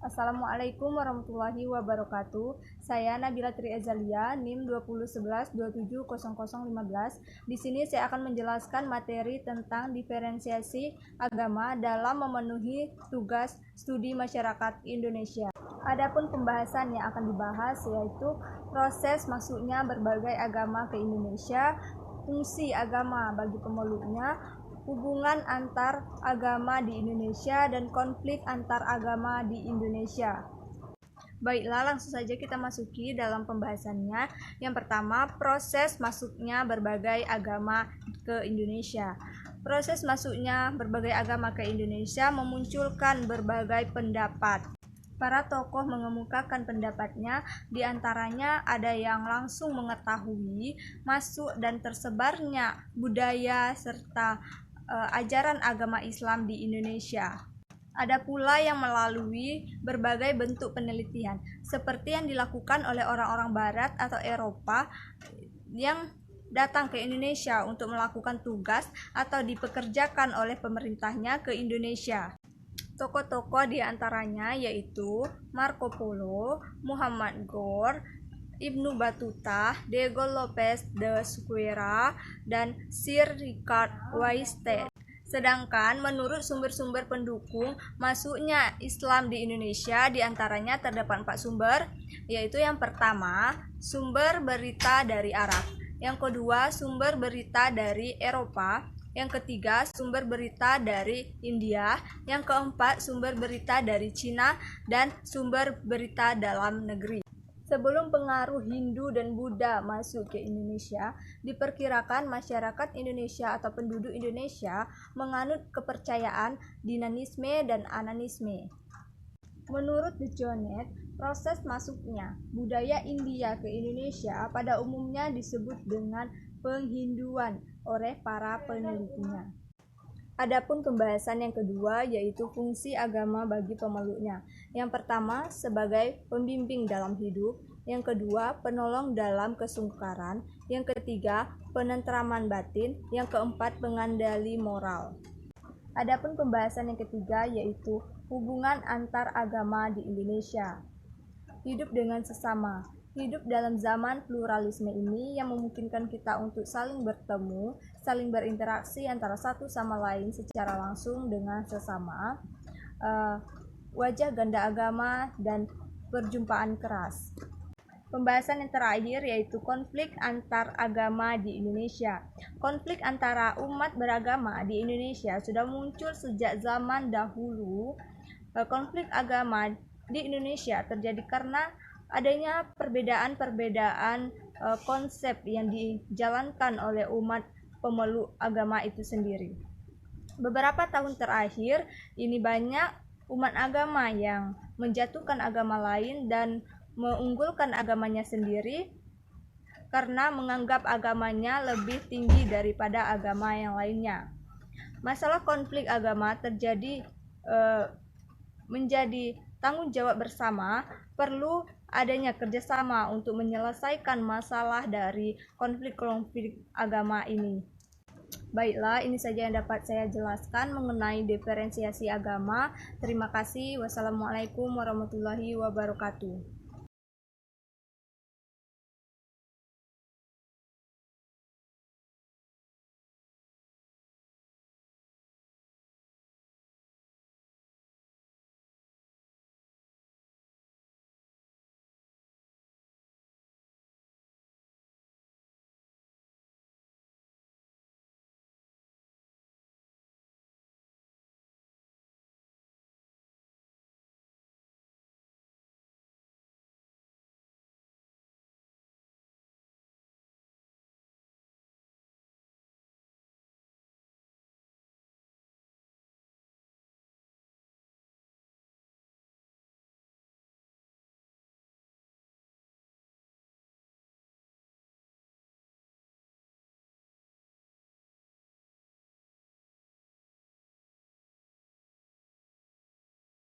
Assalamualaikum warahmatullahi wabarakatuh. Saya Nabila Tri Ezalia, NIM 2011270015. Di sini saya akan menjelaskan materi tentang diferensiasi agama dalam memenuhi tugas studi masyarakat Indonesia. Adapun pembahasan yang akan dibahas yaitu proses masuknya berbagai agama ke Indonesia, fungsi agama bagi pemeluknya, hubungan antar agama di Indonesia, dan konflik antar agama di Indonesia. Baiklah, langsung saja kita masuki dalam pembahasannya. Yang pertama, proses masuknya berbagai agama ke Indonesia. Proses masuknya berbagai agama ke Indonesia memunculkan berbagai pendapat. Para tokoh mengemukakan pendapatnya, diantaranya ada yang langsung mengetahui masuk dan tersebarnya budaya serta ajaran agama Islam di Indonesia. Ada pula yang melalui berbagai bentuk penelitian, seperti yang dilakukan oleh orang-orang Barat atau Eropa yang datang ke Indonesia untuk melakukan tugas atau dipekerjakan oleh pemerintahnya ke Indonesia. Tokoh-tokoh diantaranya yaitu Marco Polo, Muhammad Ghor, Ibnu Battuta, Diego Lopez de Souqueira, dan Sir Richard Wysted. Sedangkan menurut sumber-sumber pendukung masuknya Islam di Indonesia, diantaranya terdapat 4 sumber, yaitu yang pertama, sumber berita dari Arab, yang kedua, sumber berita dari Eropa, yang ketiga, sumber berita dari India, yang keempat, sumber berita dari Cina, dan sumber berita dalam negeri. Sebelum pengaruh Hindu dan Buddha masuk ke Indonesia, diperkirakan masyarakat Indonesia atau penduduk Indonesia menganut kepercayaan dinanisme dan ananisme. Menurut The Jonet, proses masuknya budaya India ke Indonesia pada umumnya disebut dengan penghinduan oleh para penelitinya. Adapun pembahasan yang kedua yaitu fungsi agama bagi pemeluknya. Yang pertama, sebagai pembimbing dalam hidup. Yang kedua, penolong dalam kesukaran. Yang ketiga, penentraman batin. Yang keempat, pengandali moral. Adapun pembahasan yang ketiga yaitu hubungan antar agama di Indonesia. Hidup dengan sesama. Hidup dalam zaman pluralisme ini yang memungkinkan kita untuk saling bertemu, saling berinteraksi antara satu sama lain secara langsung dengan sesama, wajah ganda agama, dan perjumpaan keras. Pembahasan yang terakhir yaitu konflik antar agama di Indonesia. Konflik antara umat beragama di Indonesia sudah muncul sejak zaman dahulu. Konflik agama di Indonesia terjadi karena adanya perbedaan-perbedaan konsep yang dijalankan oleh umat pemeluk agama itu sendiri. Beberapa tahun terakhir ini banyak umat agama yang menjatuhkan agama lain dan mengunggulkan agamanya sendiri karena menganggap agamanya lebih tinggi daripada agama yang lainnya. Masalah konflik agama terjadi menjadi tanggung jawab bersama. Perlu adanya kerjasama untuk menyelesaikan masalah dari konflik-konflik agama ini. Baiklah, ini saja yang dapat saya jelaskan mengenai diferensiasi agama. Terima kasih. Wassalamualaikum warahmatullahi wabarakatuh.